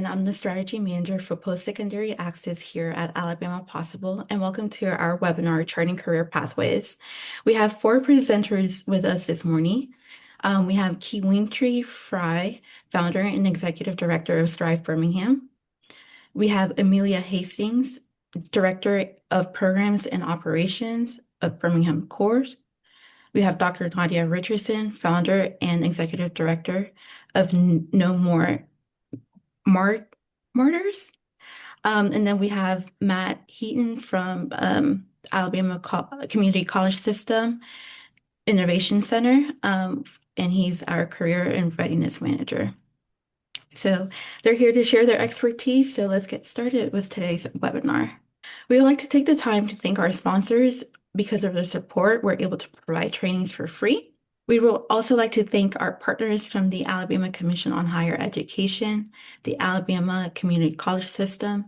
and I'm the Strategy Manager for Post-Secondary Access here at Alabama Possible, and welcome to our webinar, Charting Career Pathways. We have four presenters with us this morning. We have Kiwintry Fry, Founder and Executive Director of Strive Birmingham. We have Amelia Hastings, Director of Programs and Operations of Birmingham Course. We have Dr. Nadia Richardson, Founder and Executive Director of No More Martyrs. And then we have Matt Heaton from Alabama Community College System Innovation Center, and he's our Career and Readiness Manager. So they're here to share their expertise. So let's get started with today's webinar. We would like to take the time to thank our sponsors. Because of their support, we're able to provide trainings for free. We will also like to thank our partners from the Alabama Commission on Higher Education, the Alabama Community College System,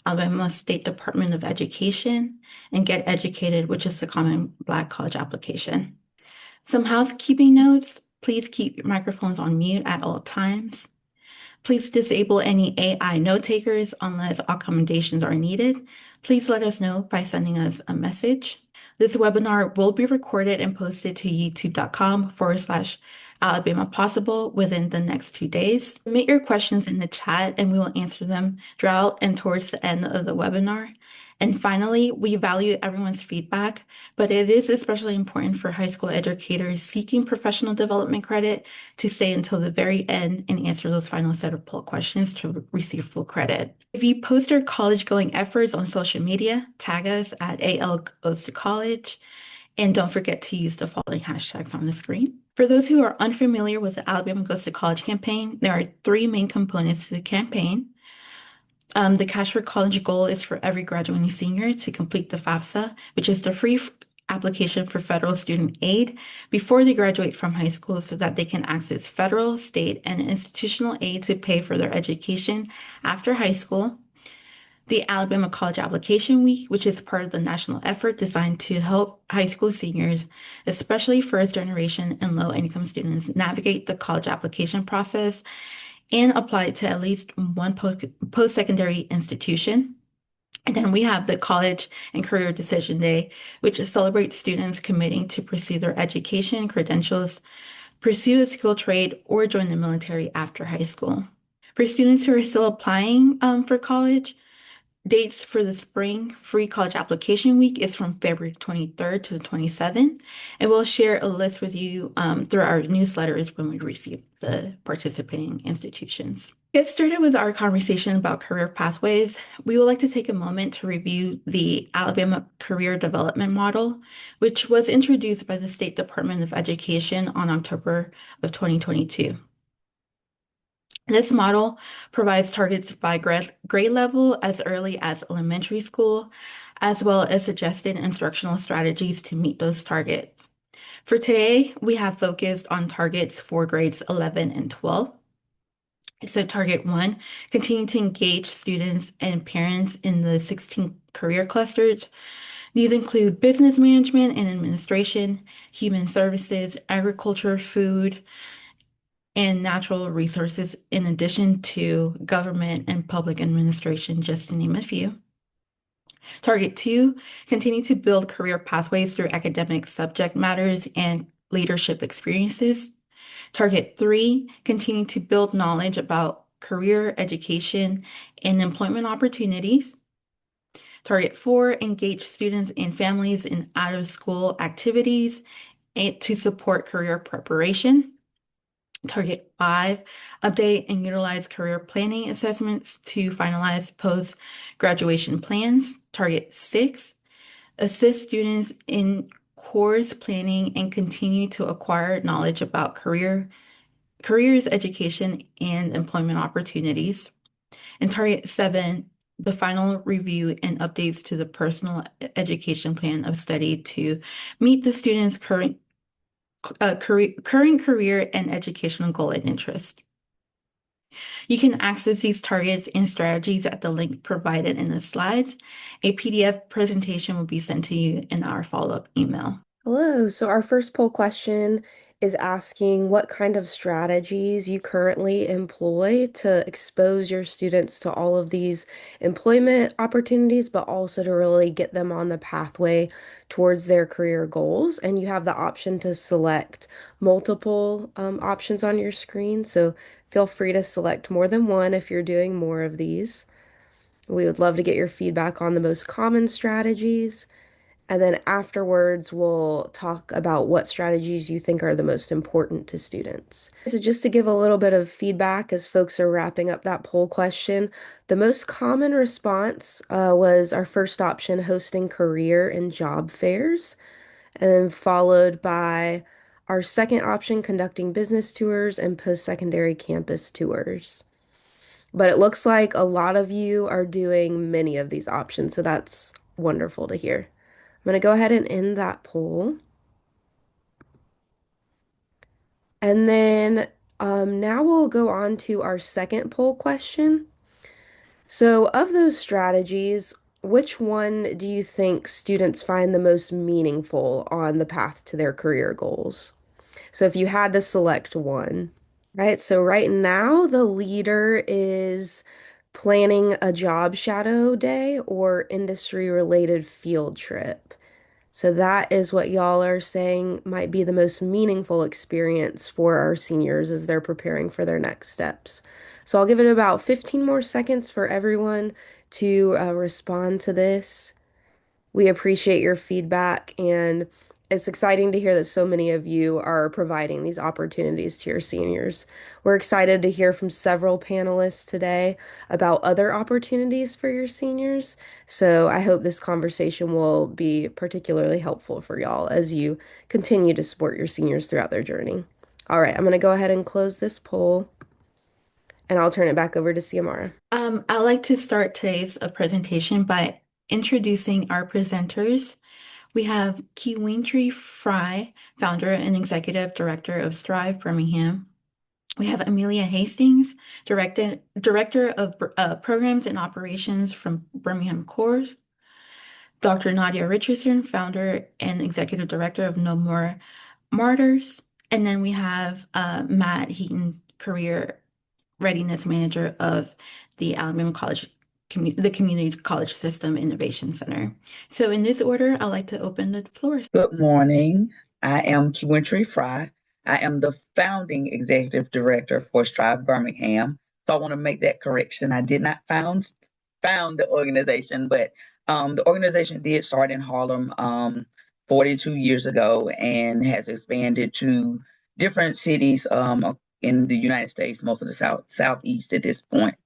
Alabama State Department of Education, and Get Educated, which is the Common Black College application. Some housekeeping notes: please keep your microphones on mute at all times. Please disable any AI note takers unless accommodations are needed. Please let us know by sending us a message. This webinar will be recorded and posted to youtube.com/Alabama Possible within the next 2 days. Submit your questions in the chat and we will answer them throughout and towards the end of the webinar. And finally, we value everyone's feedback, but it is especially important for high school educators seeking professional development credit to stay until the very end and answer those final set of poll questions to receive full credit. If you post your college-going efforts on social media, tag us at AL Goes to College, and don't forget to use the following hashtags on the screen. For those who are unfamiliar with the Alabama Goes to College campaign, there are three main components to the campaign. The Cash for College goal is for every graduating senior to complete the FAFSA, which is the free application for federal student aid before they graduate from high school so that they can access federal, state, and institutional aid to pay for their education after high school. The Alabama College Application Week, which is part of the national effort designed to help high school seniors, especially first generation and low income students, navigate the college application process and apply to at least one post-secondary institution. And then we have the College and Career Decision Day, which celebrates students committing to pursue their education, credentials, pursue a skilled trade, or join the military after high school. For students who are still applying for college, dates for the spring free college application week is from February 23rd to the 27th, and we'll share a list with you through our newsletters when we receive the participating institutions. Get started with our conversation about career pathways. We would like to take a moment to review the Alabama Career Development Model, which was introduced by the State Department of Education on October of 2022. This model provides targets by grade level as early as elementary school, as well as suggested instructional strategies to meet those targets. For today, we have focused on targets for grades 11 and 12. So target 1, continue to engage students and parents in the 16 career clusters. These include business management and administration, human services, agriculture, food, and natural resources, in addition to government and public administration, just to name a few. Target 2, continue to build career pathways through academic subject matters and leadership experiences. Target 3, continue to build knowledge about career, education, and employment opportunities. Target 4, engage students and families in out-of-school activities and to support career preparation. Target 5, update and utilize career planning assessments to finalize post-graduation plans. Target 6, assist students in course planning and continue to acquire knowledge about careers, education, and employment opportunities. And Target 7, the final review and updates to the personal education plan of study to meet the student's current career and educational goal and interest. You can access these targets and strategies at the link provided in the slides. A PDF presentation will be sent to you in our follow-up email. Hello. So our first poll question is asking what kind of strategies you currently employ to expose your students to all of these employment opportunities, but also to really get them on the pathway towards their career goals. And you have the option to select multiple options on your screen. So feel free to select more than one if you're doing more of these. We would love to get your feedback on the most common strategies. And then afterwards, we'll talk about what strategies you think are the most important to students. So just to give a little bit of feedback as folks are wrapping up that poll question, the most common response was our first option, hosting career and job fairs, and then followed by our second option, conducting business tours and post-secondary campus tours. But it looks like a lot of you are doing many of these options, so that's wonderful to hear. I'm going to go ahead and end that poll. And then now we'll go on to our second poll question. So, of those strategies, which one do you think students find the most meaningful on the path to their career goals? So, if you had to select one, right? So, right now, the leader is planning a job shadow day or industry related field trip. So that is what y'all are saying might be the most meaningful experience for our seniors as they're preparing for their next steps. So I'll give it about 15 more seconds for everyone to respond to this. We appreciate your feedback, and it's exciting to hear that so many of you are providing these opportunities to your seniors. We're excited to hear from several panelists today about other opportunities for your seniors. So I hope this conversation will be particularly helpful for y'all as you continue to support your seniors throughout their journey. All right, I'm going to go ahead and close this poll, and I'll turn it back over to Ciamara. I'd like to start today's presentation by introducing our presenters. We have Kiwintry Fry, founder and executive director of Strive Birmingham. We have Amelia Hastings, director of programs and operations from Birmingham Core. Dr. Nadia Richardson, founder and executive director of No More Martyrs. And then we have Matt Heaton, career readiness manager of the Alabama College, the Community College System Innovation Center. So in this order, I'd like to open the floor. Good morning. I am Kiwintry Fry. I am the founding executive director for Strive Birmingham. So I want to make that correction. I did not found the organization, but the organization did start in Harlem 42 years ago and has expanded to different cities in the United States, most of the southeast at this point.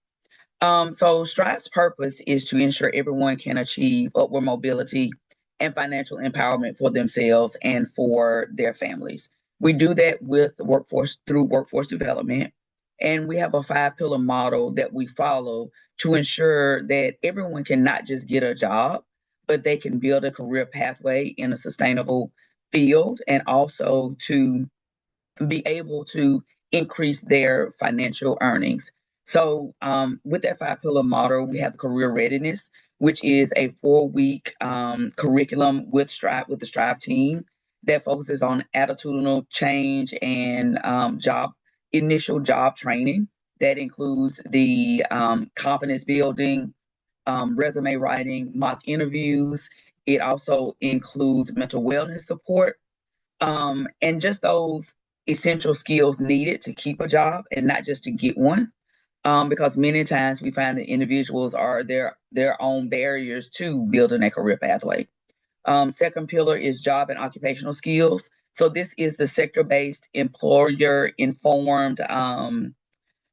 So Strive's purpose is to ensure everyone can achieve upward mobility and financial empowerment for themselves and for their families. We do that with the workforce through workforce development. And we have a 5 pillar model that we follow to ensure that everyone can not just get a job, but they can build a career pathway in a sustainable field and also to be able to increase their financial earnings. So, with that 5 pillar model, we have career readiness, which is a 4 week curriculum with the Strive team that focuses on attitudinal change and initial job training. That includes the confidence building, resume writing, mock interviews. It also includes mental wellness support, and just those essential skills needed to keep a job and not just to get one. Because many times we find that individuals are their own barriers to building a career pathway. Second pillar is job and occupational skills. So this is the sector-based, employer-informed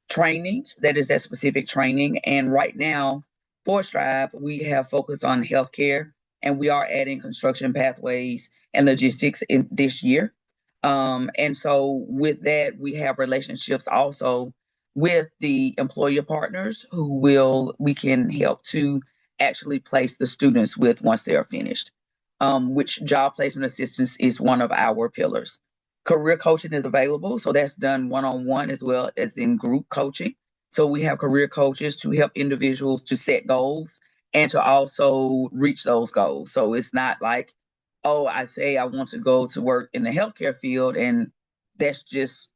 training. That is that specific training. And right now, for Strive, we have focused on healthcare, and we are adding construction pathways and logistics in this year. And so with that, we have relationships also with the employer partners we can help to actually place the students with once they are finished, which job placement assistance is one of our pillars. Career coaching is available, so that's done one-on-one as well as in group coaching. So we have career coaches to help individuals to set goals and to also reach those goals. So it's not like, oh, I say I want to go to work in the healthcare field and that's just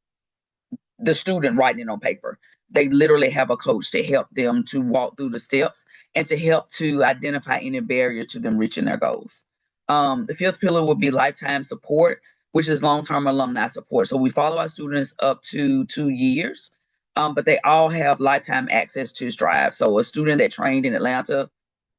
the student writing it on paper. They literally have a coach to help them to walk through the steps and to help to identify any barrier to them reaching their goals. The fifth pillar would be lifetime support, which is long-term alumni support. So we follow our students up to 2 years, but they all have lifetime access to Strive. So a student that trained in Atlanta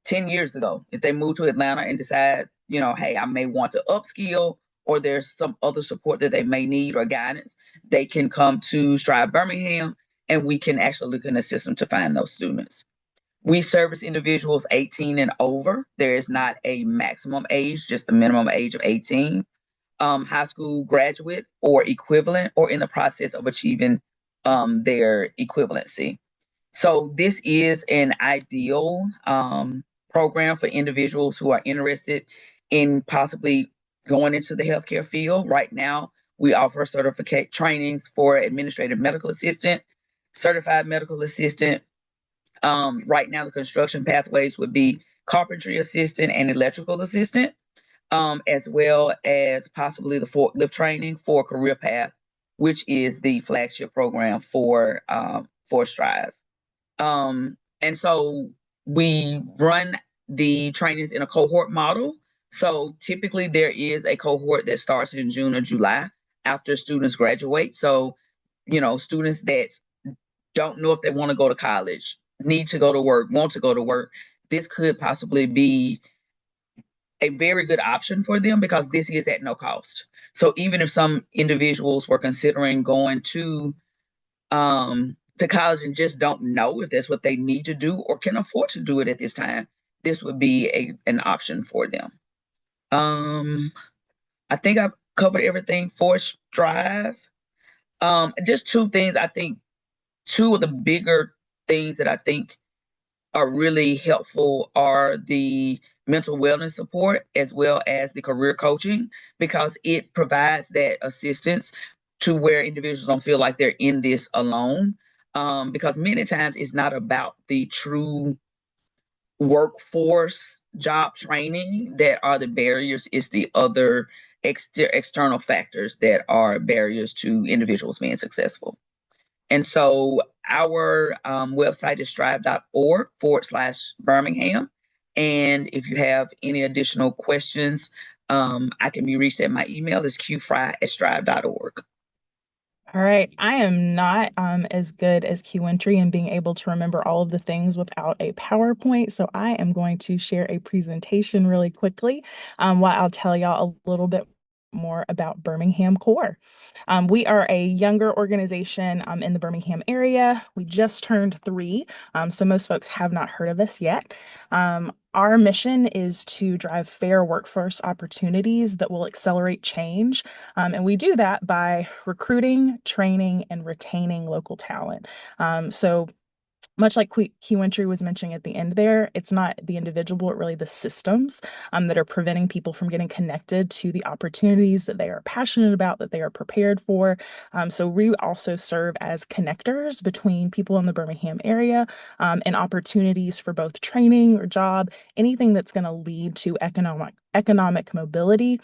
10 years ago, if they move to Atlanta and decide, hey, I may want to upskill or there's some other support that they may need or guidance, they can come to Strive Birmingham and we can actually look and assist them to find those students. We service individuals 18 and over. There is not a maximum age, just the minimum age of 18. High school graduate or equivalent, or in the process of achieving their equivalency. So this is an ideal program for individuals who are interested in possibly going into the healthcare field. Right now, we offer certificate trainings for administrative medical assistant, certified medical assistant. Right now, the construction pathways would be carpentry assistant and electrical assistant, as well as possibly the forklift training for Career Path, which is the flagship program for Strive. And so we run the trainings in a cohort model. So typically there is a cohort that starts in June or July after students graduate. So, students that don't know if they want to go to college, need to go to work, want to go to work, this could possibly be a very good option for them because this is at no cost. So even if some individuals were considering going to college and just don't know if that's what they need to do or can afford to do it at this time, this would be an option for them. I think I've covered everything for Strive. Just two things. I think two of the bigger things that I think are really helpful are the mental wellness support as well as the career coaching, because it provides that assistance to where individuals don't feel like they're in this alone. Because many times it's not about the true workforce job training that are the barriers. It's the other external factors that are barriers to individuals being successful. And so our website is strive.org/Birmingham. And if you have any additional questions, I can be reached at my email is qfry@strive.org. All right. I am not as good as QEntry in being able to remember all of the things without a PowerPoint. So I am going to share a presentation really quickly while I'll tell y'all a little bit more about Birmingham Core. We are a younger organization in the Birmingham area. We just turned 3, so most folks have not heard of us yet. Our mission is to drive fair workforce opportunities that will accelerate change. And we do that by recruiting, training, and retaining local talent. So much like QEntry was mentioning at the end there, it's not the individual, but really the systems that are preventing people from getting connected to the opportunities that they are passionate about, that they are prepared for. So we also serve as connectors between people in the Birmingham area and opportunities for both training or job, anything that's going to lead to economic mobility,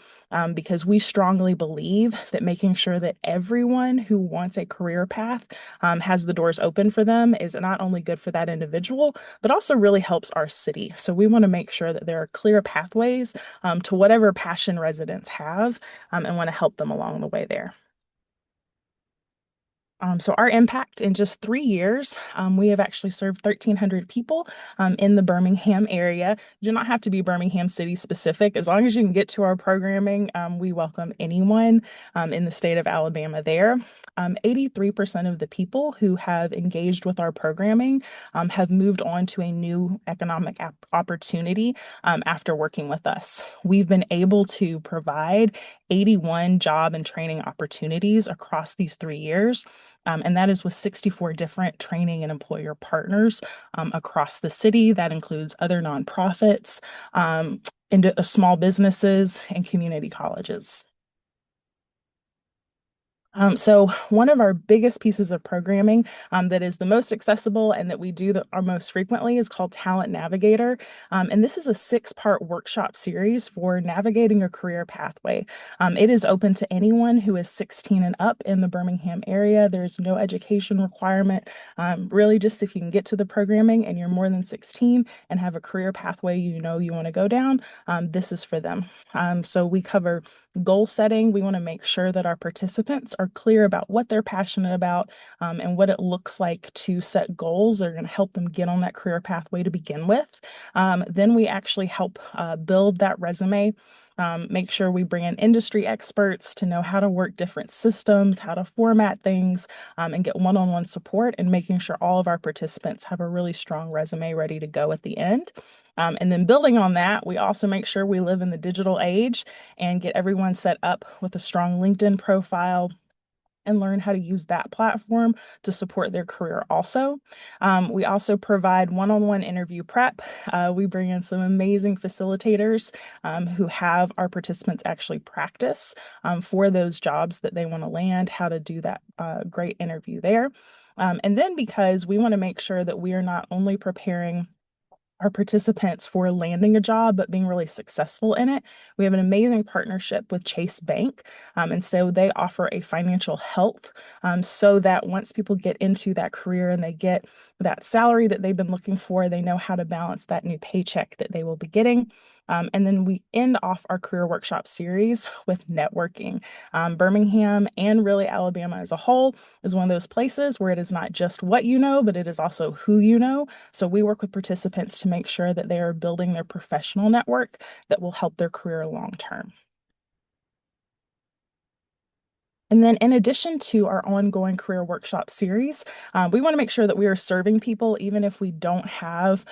because we strongly believe that making sure that everyone who wants a career path has the doors open for them is not only good for that individual, but also really helps our city. So we want to make sure that there are clear pathways to whatever passion residents have and want to help them along the way there. So our impact in just 3 years, we have actually served 1,300 people in the Birmingham area. You do not have to be Birmingham City specific. As long as you can get to our programming, we welcome anyone in the state of Alabama there. 83% of the people who have engaged with our programming have moved on to a new economic opportunity after working with us. We've been able to provide 81 job and training opportunities across these 3 years. And that is with 64 different training and employer partners across the city. That includes other nonprofits, small businesses, and community colleges. So one of our biggest pieces of programming that is the most accessible and that we do our most frequently is called Talent Navigator. And this is a 6-part workshop series for navigating a career pathway. It is open to anyone who is 16 and up in the Birmingham area. There's no education requirement. Really, just if you can get to the programming and you're more than 16 and have a career pathway you know you want to go down, this is for them. So we cover goal setting. We want to make sure that our participants are clear about what they're passionate about and what it looks like to set goals that are going to help them get on that career pathway to begin with. Then we actually help build that resume. Make sure we bring in industry experts to know how to work different systems, how to format things, and get one-on-one support, and making sure all of our participants have a really strong resume ready to go at the end. And then building on that, we also make sure we live in the digital age and get everyone set up with a strong LinkedIn profile and learn how to use that platform to support their career also. We also provide one-on-one interview prep. We bring in some amazing facilitators who have our participants actually practice for those jobs that they want to land, how to do that great interview there. And then because we want to make sure that we are not only preparing our participants for landing a job, but being really successful in it. We have an amazing partnership with Chase Bank. And so they offer a financial health so that once people get into that career and they get that salary that they've been looking for, they know how to balance that new paycheck that they will be getting. And then we end off our career workshop series with networking. Birmingham and really Alabama as a whole is one of those places where it is not just what you know, but it is also who you know. So we work with participants to make sure that they are building their professional network that will help their career long term. And then in addition to our ongoing career workshop series, we want to make sure that we are serving people even if we don't have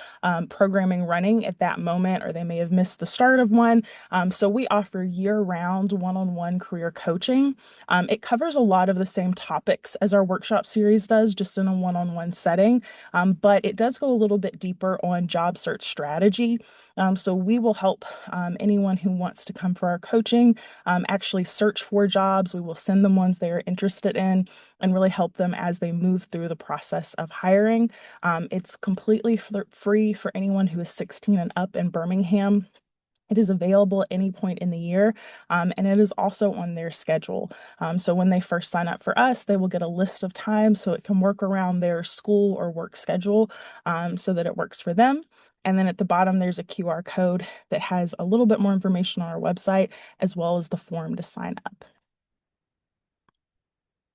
programming running at that moment, or they may have missed the start of one. So we offer year-round one-on-one career coaching. It covers a lot of the same topics as our workshop series does, just in a one-on-one setting, but it does go a little bit deeper on job search strategy. So we will help anyone who wants to come for our coaching actually search for jobs. We will send them ones they are interested in and really help them as they move through the process of hiring. It's completely free for anyone who is 16 and up in Birmingham. It is available at any point in the year, and it is also on their schedule. So when they first sign up for us, they will get a list of times so it can work around their school or work schedule so that it works for them. And then at the bottom, there's a QR code that has a little bit more information on our website, as well as the form to sign up.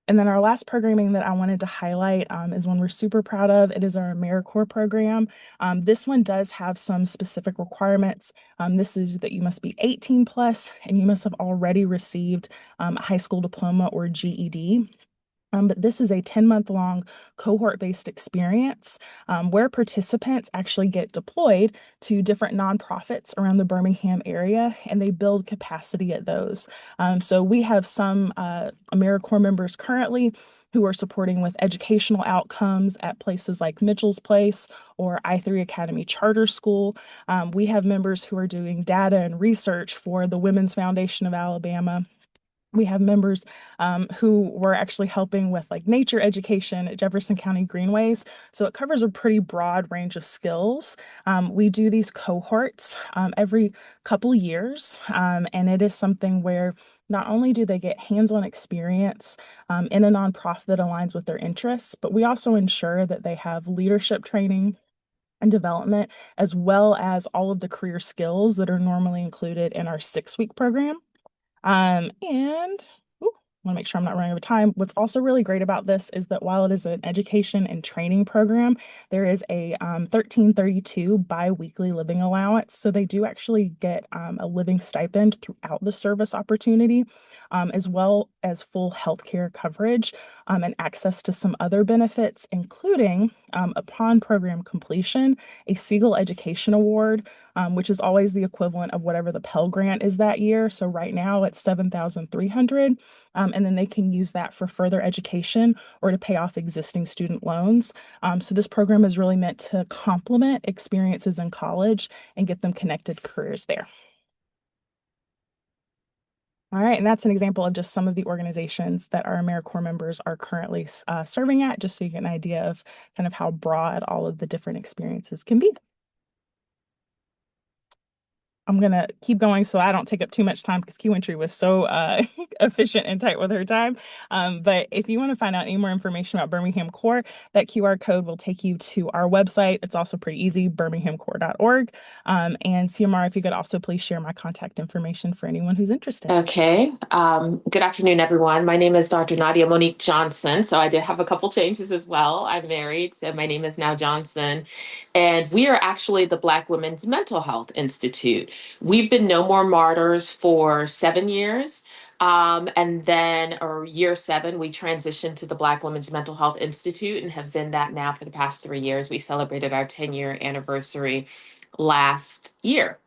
And then our last programming that I wanted to highlight is one we're super proud of. It is our AmeriCorps program. This one does have some specific requirements. This is that you must be 18 plus and you must have already received a high school diploma or GED. But this is a 10-month-long cohort-based experience where participants actually get deployed to different nonprofits around the Birmingham area, and they build capacity at those. So we have some AmeriCorps members currently who are supporting with educational outcomes at places like Mitchell's Place or I3 Academy Charter School. We have members who are doing data and research for the Women's Foundation of Alabama. We have members who were actually helping with like nature education at Jefferson County Greenways. So it covers a pretty broad range of skills. We do these cohorts every couple years, and it is something where not only do they get hands-on experience in a nonprofit that aligns with their interests, but we also ensure that they have leadership training and development, as well as all of the career skills that are normally included in our 6-week program. And want to make sure I'm not running out of time. What's also really great about this is that while it is an education and training program, there is a 1332 biweekly living allowance. So they do actually get a living stipend throughout the service opportunity, as well as full healthcare coverage and access to some other benefits, including upon program completion, a Siegel Education Award, which is always the equivalent of whatever the Pell Grant is that year. So right now it's $7,300. And then they can use that for further education or to pay off existing student loans. So this program is really meant to complement experiences in college and get them connected careers there. All right, and that's an example of just some of the organizations that our AmeriCorps members are currently serving at, just so you get an idea of kind of how broad all of the different experiences can be. I'm going to keep going so I don't take up too much time because Kiwentry was so efficient and tight with her time. But if you want to find out any more information about Birmingham Core, that QR code will take you to our website. It's also pretty easy, birminghamcore.org. And CMR, if you could also please share my contact information for anyone who's interested. Okay. Good afternoon, everyone. My name is Dr. Nadia Monique Johnson. So I did have a couple changes as well. I'm married, so my name is now Johnson. And we are actually the Black Women's Mental Health Institute. We've been No More Martyrs for 7 years. And then, or year 7, we transitioned to the Black Women's Mental Health Institute and have been that now for the past 3 years. We celebrated our 10-year anniversary last year.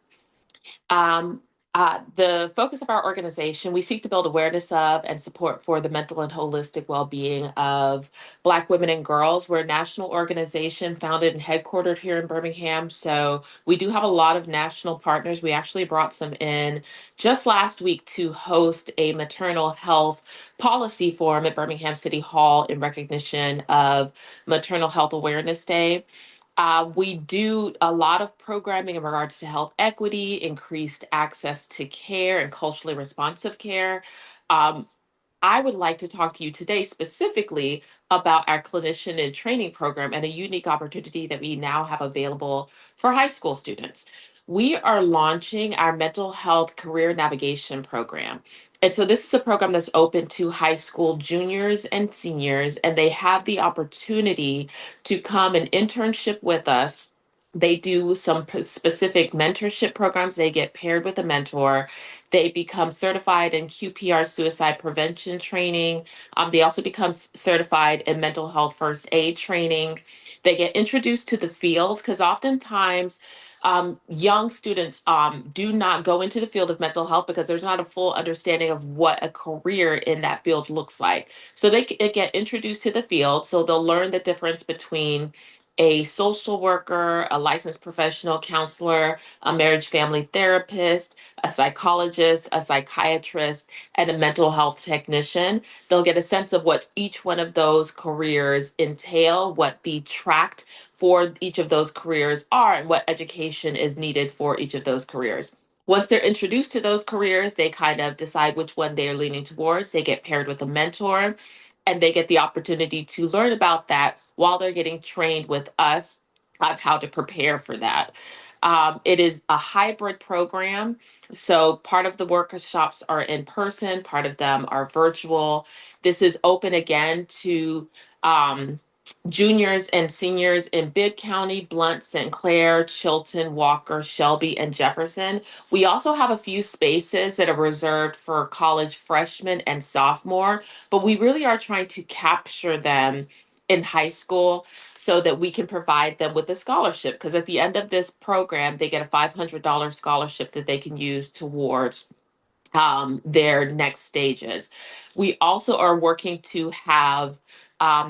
The focus of our organization, we seek to build awareness of and support for the mental and holistic well-being of Black women and girls. We're a national organization founded and headquartered here in Birmingham. So we do have a lot of national partners. We actually brought some in just last week to host a maternal health policy forum at Birmingham City Hall in recognition of Maternal Health Awareness Day. We do a lot of programming in regards to health equity, increased access to care, and culturally responsive care. Um, I would like to talk to you today specifically about our clinician and training program and a unique opportunity that we now have available for high school students. We are launching our mental health career navigation program. And so this is a program that's open to high school juniors and seniors, and they have the opportunity to come and internship with us. They do some specific mentorship programs. They get paired with a mentor. They become certified in QPR suicide prevention training. They also become certified in mental health first aid training. They get introduced to the field because oftentimes young students do not go into the field of mental health because there's not a full understanding of what a career in that field looks like. So they get introduced to the field. So they'll learn the difference between a social worker, a licensed professional counselor, a marriage family therapist, a psychologist, a psychiatrist, and a mental health technician. They'll get a sense of what each one of those careers entail, what the tract for each of those careers are, and what education is needed for each of those careers. Once they're introduced to those careers, they kind of decide which one they're leaning towards. They get paired with a mentor and they get the opportunity to learn about that while they're getting trained with us on how to prepare for that. It is a hybrid program. So part of the workshops are in person, part of them are virtual. This is open again to juniors and seniors in Bibb County, Blount, St. Clair, Chilton, Walker, Shelby, and Jefferson. We also have a few spaces that are reserved for college freshmen and sophomore, but we really are trying to capture them in high school so that we can provide them with a scholarship. Because at the end of this program, they get a $500 scholarship that they can use towards their next stages. We also are working to have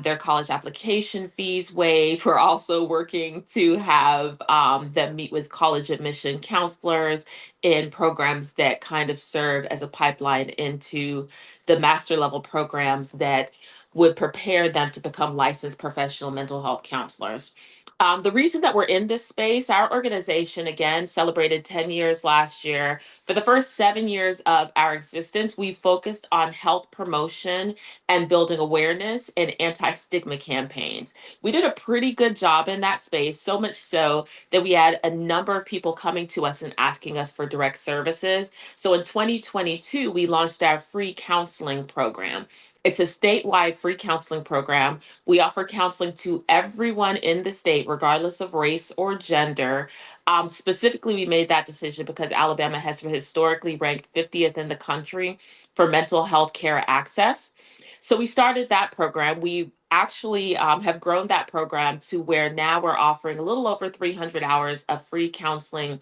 their college application fees waived. We're also working to have them meet with college admission counselors in programs that kind of serve as a pipeline into the master level programs that would prepare them to become licensed professional mental health counselors. The reason that we're in this space, our organization again celebrated 10 years last year. For the first 7 years of our existence, we focused on health promotion and building awareness and anti-stigma campaigns. We did a pretty good job in that space, so much so that we had a number of people coming to us and asking us for direct services. So in 2022, we launched our free counseling program. It's a statewide free counseling program. We offer counseling to everyone in the state, regardless of race or gender. Specifically, we made that decision because Alabama has historically ranked 50th in the country for mental health care access. So we started that program. We actually have grown that program to where now we're offering a little over 300 hours of free counseling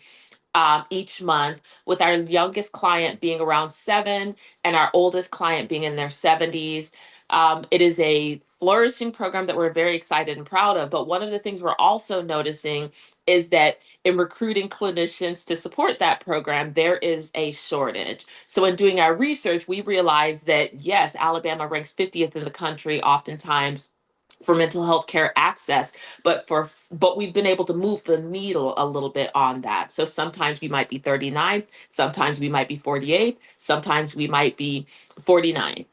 each month, with our youngest client being around 7 and our oldest client being in their 70s. It is a flourishing program that we're very excited and proud of. But one of the things we're also noticing is that in recruiting clinicians to support that program, there is a shortage. So, in doing our research, we realized that yes, Alabama ranks 50th in the country, oftentimes for mental health care access, but we've been able to move the needle a little bit on that. So sometimes we might be 39th, sometimes we might be 48th, sometimes we might be 49th.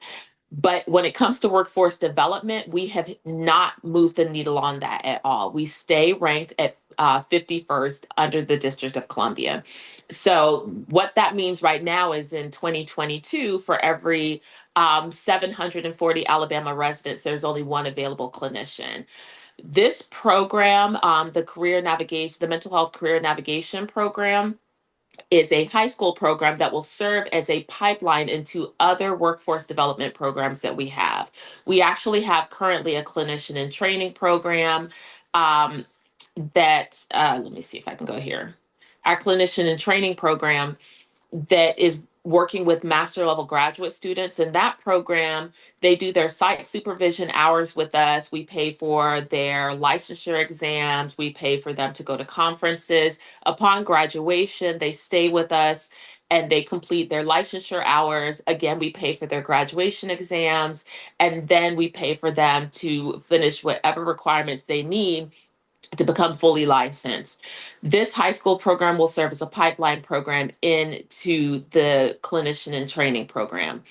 But when it comes to workforce development, we have not moved the needle on that at all. We stay ranked at 51st under the District of Columbia. So, what that means right now is in 2022, for every 740 Alabama residents, there's only one available clinician. This program, the mental health career navigation program, is a high school program that will serve as a pipeline into other workforce development programs that we have. We actually have currently a clinician in training program um, let me see if I can go here. Our clinician in training program that is working with master level graduate students. In that program, they do their site supervision hours with us. We pay for their licensure exams. We pay for them to go to conferences. Upon graduation, they stay with us and they complete their licensure hours. Again, we pay for their graduation exams, and then we pay for them to finish whatever requirements they need to become fully licensed. This high school program will serve as a pipeline program into the clinician and training program.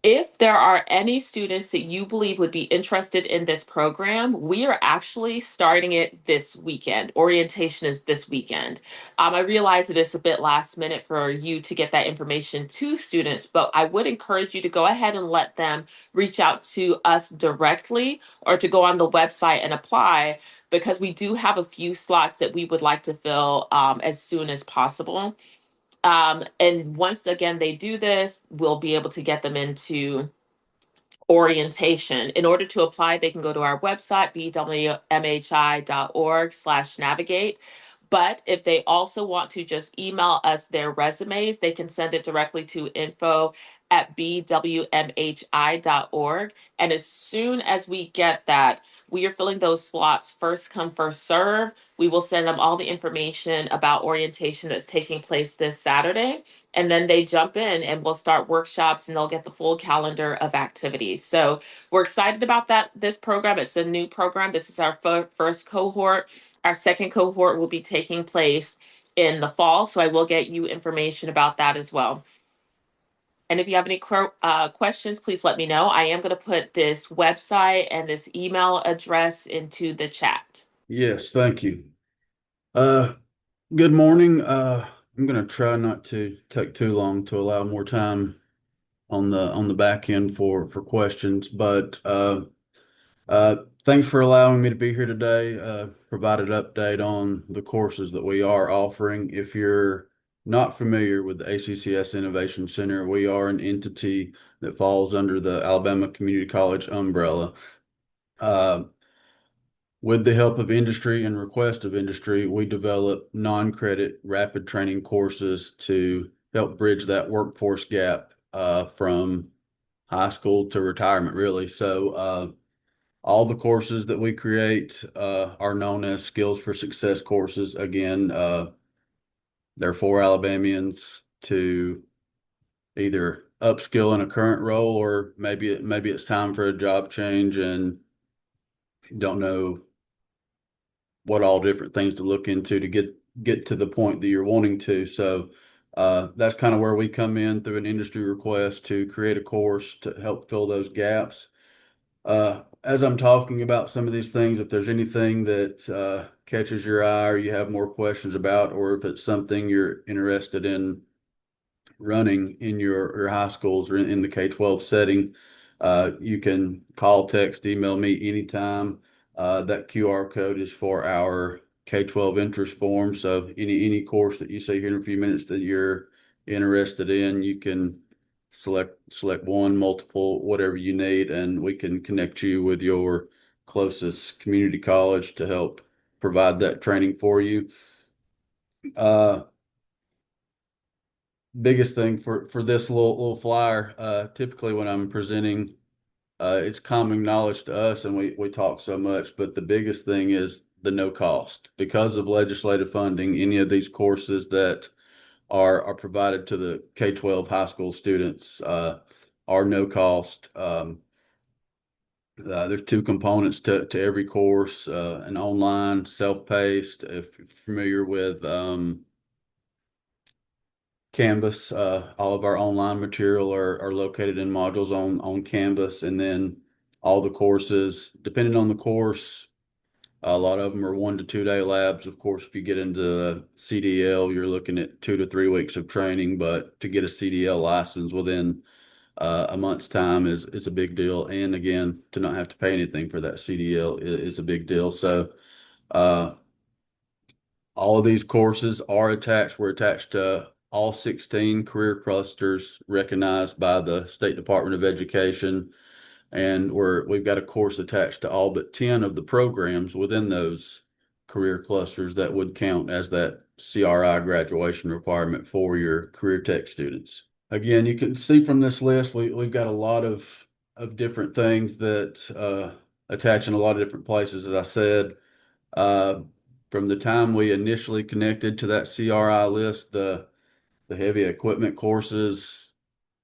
If there are any students that you believe would be interested in this program, we are actually starting it this weekend. Orientation is this weekend. I realize that it's a bit last minute for you to get that information to students, but I would encourage you to go ahead and let them reach out to us directly or to go on the website and apply, because we do have a few slots that we would like to fill as soon as possible. And once again they do this, we'll be able to get them into orientation. In order to apply, they can go to our website, bwmhi.org/navigate. But if they also want to just email us their resumes, they can send it directly to info@bwmhi.org. And as soon as we get that, we are filling those slots first come, first serve. We will send them all the information about orientation that's taking place this Saturday, and then they jump in and we'll start workshops and they'll get the full calendar of activities. So we're excited about this program. It's a new program. This is our first cohort. Our second cohort will be taking place in the fall, so I will get you information about that as well. And if you have any questions, please let me know. I am going to put this website and this email address into the chat. Yes, thank you. Good morning. I'm gonna try not to take too long to allow more time on the back end for questions, but thanks for allowing me to be here today. Provide an update on the courses that we are offering. If you're not familiar with the ACCS Innovation Center, we are an entity that falls under the Alabama Community College umbrella. With the help of industry and request of industry, we develop non-credit rapid training courses to help bridge that workforce gap from high school to retirement, really. So all the courses that we create are known as Skills for Success courses. Again, they're for Alabamians to either upskill in a current role, or maybe it's time for a job change and don't know what all different things to look into to get to the point that you're wanting to. So that's kind of where we come in through an industry request to create a course to help fill those gaps. As I'm talking about some of these things, if there's anything that catches your eye or you have more questions about, or if it's something you're interested in running in your high schools or in the K-12 setting, you can call, text, email me anytime. That QR code is for our K-12 interest form. So any course that you see here in a few minutes that you're interested in, you can select one, multiple, whatever you need, and we can connect you with your closest community college to help provide that training for you. Biggest thing for this little flyer, typically when I'm presenting it's common knowledge to us, and we talk so much, but the biggest thing is the no cost. Because of legislative funding, any of these courses that are provided to the K-12 high school students are no cost. There's two components to every course, an online, self-paced. If you're familiar with Canvas, all of our online material are located in modules on Canvas, and then all the courses, depending on the course, a lot of them are 1 to 2 day labs. Of course, if you get into CDL, you're looking at 2 to 3 weeks of training, but to get a CDL license within a month's time is a big deal. And again, to not have to pay anything for that CDL is a big deal. So all of these courses are attached. We're attached to all 16 career clusters recognized by the State Department of Education. And we've got a course attached to all but 10 of the programs within those career clusters that would count as that CRI graduation requirement for your career tech students. Again, you can see from this list, we've got a lot of different things that attach in a lot of different places. As I said, from the time we initially connected to that CRI list, the heavy equipment courses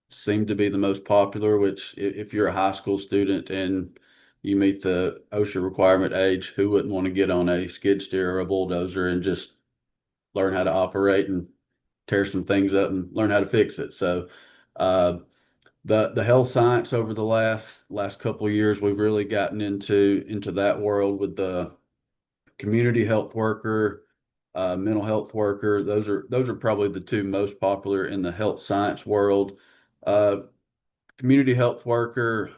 seem to be the most popular, which if you're a high school student and you meet the OSHA requirement age, who wouldn't want to get on a skid steer or a bulldozer and just learn how to operate and tear some things up and learn how to fix it? So the health science over the last couple of years, we've really gotten into that world with the community health worker, mental health worker. Those are probably the two most popular in the health science world. Community health worker,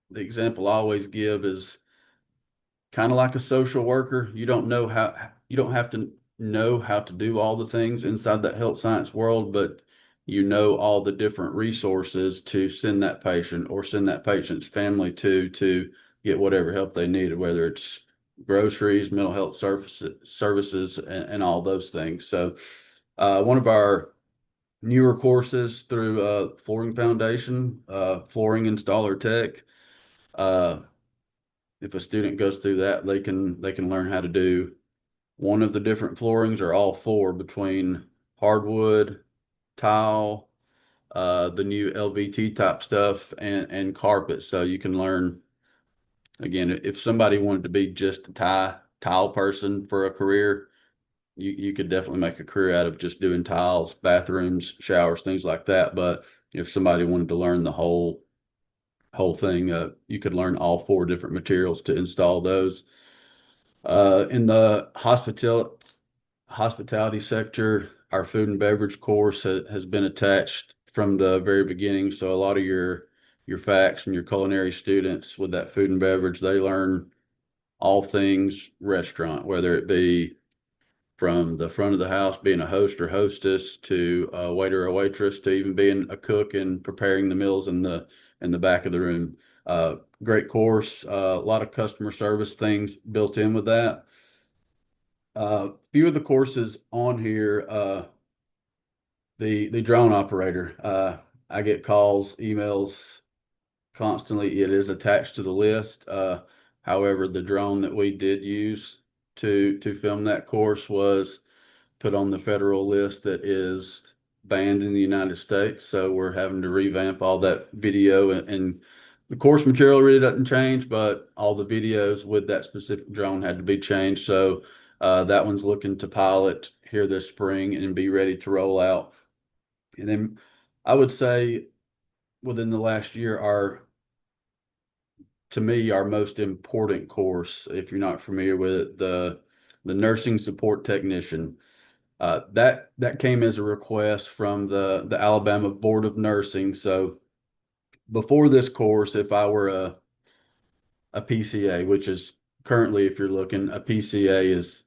the example I always give is kind of like a social worker. You don't have to know how to do all the things inside that health science world, but you know all the different resources to send that patient or send that patient's family to get whatever help they needed, whether it's groceries, mental health services, and all those things. So one of our newer courses through Flooring Foundation, Flooring Installer Tech. If a student goes through that, they can learn how to do one of the different floorings or all four, between hardwood, tile, the new LVT type stuff, and carpet. So you can learn, again, if somebody wanted to be just a tile person for a career, you could definitely make a career out of just doing tiles, bathrooms, showers, things like that. But if somebody wanted to learn the whole thing, you could learn all four different materials to install those. In the hospitality sector, our food and beverage course has been attached from the very beginning. So a lot of your FACS and your culinary students with that food and beverage, they learn all things restaurant, whether it be from the front of the house, being a host or hostess, to a waiter or waitress, to even being a cook and preparing the meals in the back of the room. Great course, a lot of customer service things built in with that. Few of the courses on here, the drone operator. I get calls, emails constantly. It is attached to the list. However, the drone that we did use to film that course was put on the federal list that is banned in the United States. So we're having to revamp all that video, and the course material really doesn't change, but all the videos with that specific drone had to be changed. So that one's looking to pilot here this spring and be ready to roll out. And then I would say within the last year, to me, our most important course, if you're not familiar with it, the nursing support technician. That came as a request from the Alabama Board of Nursing. So before this course, if I were a PCA, which is currently, if you're looking, a PCA is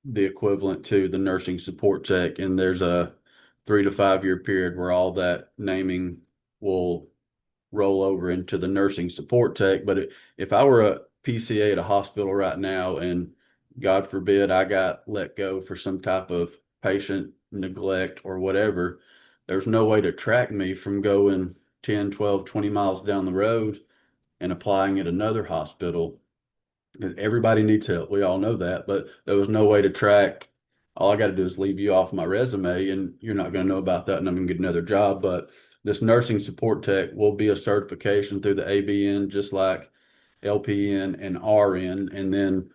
the equivalent to the nursing support tech, and there's a 3 to 5 year period where all that naming will roll over into the nursing support tech. But if I were a PCA at a hospital right now, and God forbid I got let go for some type of patient neglect or whatever, there's no way to track me from going 10, 12, 20 miles down the road and applying at another hospital. Everybody needs help. We all know that, but there was no way to track. All I got to do is leave you off my resume, and you're not going to know about that, and I'm going to get another job. But this nursing support tech will be a certification through the ABN, just like LPN and RN. And then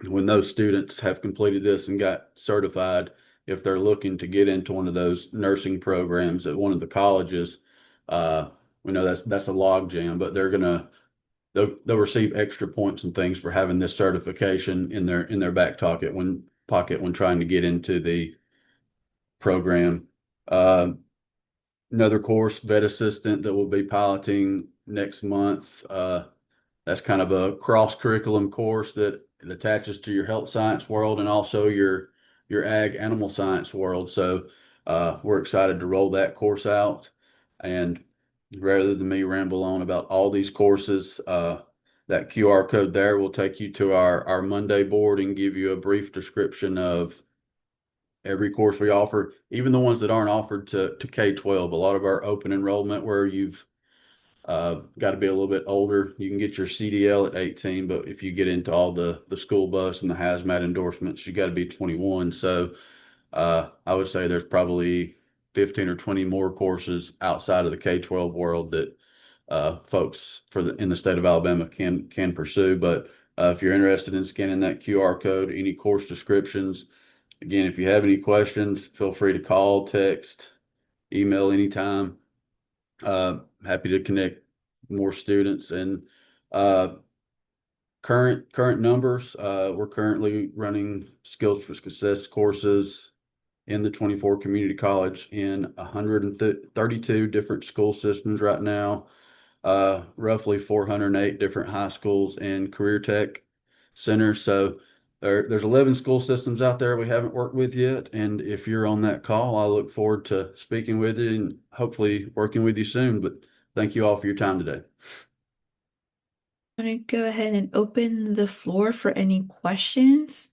when those students have completed this and got certified, if they're looking to get into one of those nursing programs at one of the colleges, we know that's a log jam, but they'll receive extra points and things for having this certification in their back pocket when trying to get into the program. Another course, vet assistant, that will be piloting next month. That's kind of a cross curriculum course that it attaches to your health science world and also your ag animal science world. So we're excited to roll that course out. And rather than me ramble on about all these courses, that QR code there will take you to our Monday board and give you a brief description of every course we offer, even the ones that aren't offered to K-12. A lot of our open enrollment where you've got to be a little bit older. You can get your CDL at 18, but if you get into all the school bus and the hazmat endorsements, you got to be 21. So I would say there's probably 15 or 20 more courses outside of the K-12 world that folks in the state of Alabama can pursue. But if you're interested in scanning that QR code, any course descriptions, again, if you have any questions, feel free to call, text, email anytime. Happy to connect more students. And current numbers, we're currently running Skills for Success courses in the 24 community college in 132 different school systems right now, roughly 408 different high schools and career tech centers. So there's 11 school systems out there we haven't worked with yet. And if you're on that call, I look forward to speaking with you and hopefully working with you soon. But thank you all for your time today. I'm going to go ahead and open the floor for any questions.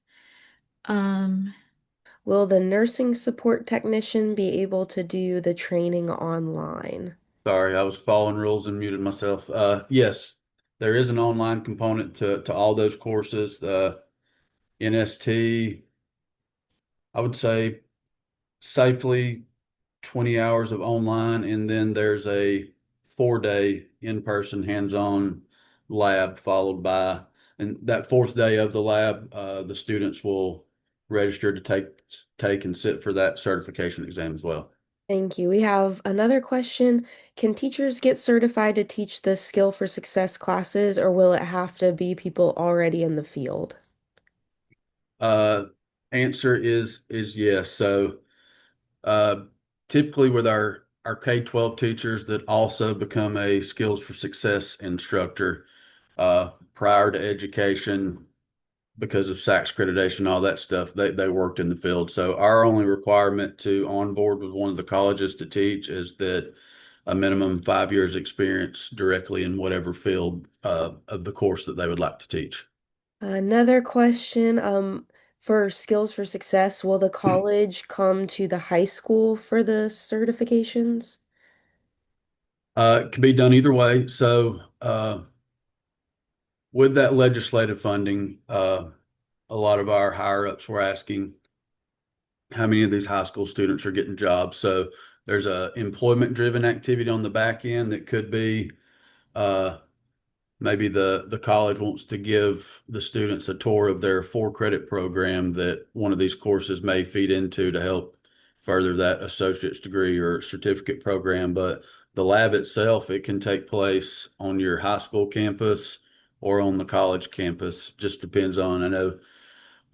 Will the nursing support technician be able to do the training online? Sorry, I was following rules and muted myself. Yes, there is an online component to all those courses. NST, I would say safely 20 hours of online, and then there's a 4-day in-person hands-on lab followed by, and that fourth day of the lab, the students will register to take and sit for that certification exam as well. Thank you. We have another question. Can teachers get certified to teach the Skill for Success classes, or will it have to be people already in the field? Answer is yes. So typically with our K-12 teachers that also become a Skills for Success instructor prior to education, because of SACS accreditation, all that stuff, they worked in the field. So our only requirement to onboard with one of the colleges to teach is that a minimum 5 years experience directly in whatever field of the course that they would like to teach. Another question, for Skills for Success, will the college come to the high school for the certifications? It can be done either way. So with that legislative funding, a lot of our higher ups were asking how many of these high school students are getting jobs. So there's a employment driven activity on the back end that could be maybe the college wants to give the students a tour of their 4-credit program that one of these courses may feed into to help further that associate's degree or certificate program. But the lab itself, it can take place on your high school campus or on the college campus. Just depends on, I know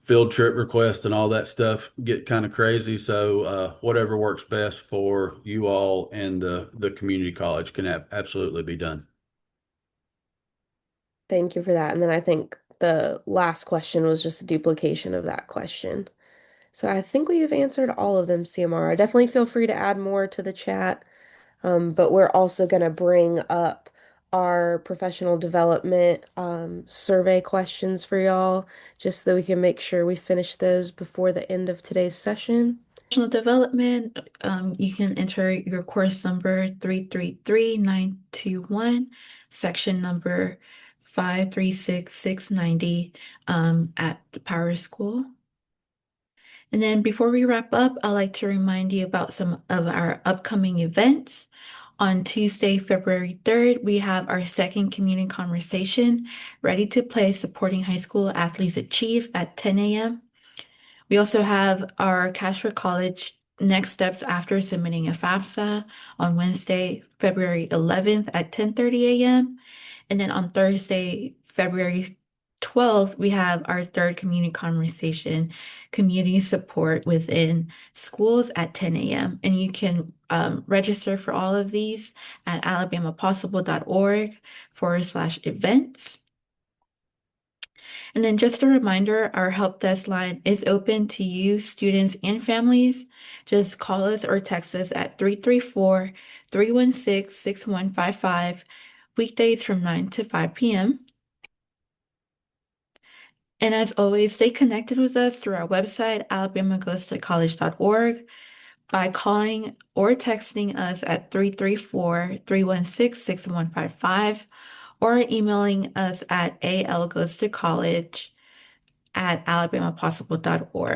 field trip requests and all that stuff get kind of crazy. So whatever works best for you all and the community college can absolutely be done. Thank you for that. And then I think the last question was just a duplication of that question. So I think we have answered all of them, CMR. Definitely feel free to add more to the chat. But we're also going to bring up our professional development survey questions for y'all, just so we can make sure we finish those before the end of today's session. Professional development, you can enter your course number 333921, section number 536690 at the Power School. And then before we wrap up, I'd like to remind you about some of our upcoming events. On Tuesday, February 3rd, we have our second community conversation, Ready to Play Supporting High School Athletes Achieve at 10 a.m. We also have our Cash for College next steps after submitting a FAFSA on Wednesday, February 11th at 10:30 a.m. And then on Thursday, February 12th, we have our third community conversation, community support within schools at 10 a.m. And you can register for all of these at alabamapossible.org/events. And then just a reminder, our help desk line is open to you, students, and families. Just call us or text us at 334-316-6155, weekdays from 9 to 5 p.m. And as always, stay connected with us through our website, alabamagoestocollege.org, by calling or texting us at 334-316-6155, or emailing us at algoestocollege@alabamapossible.org.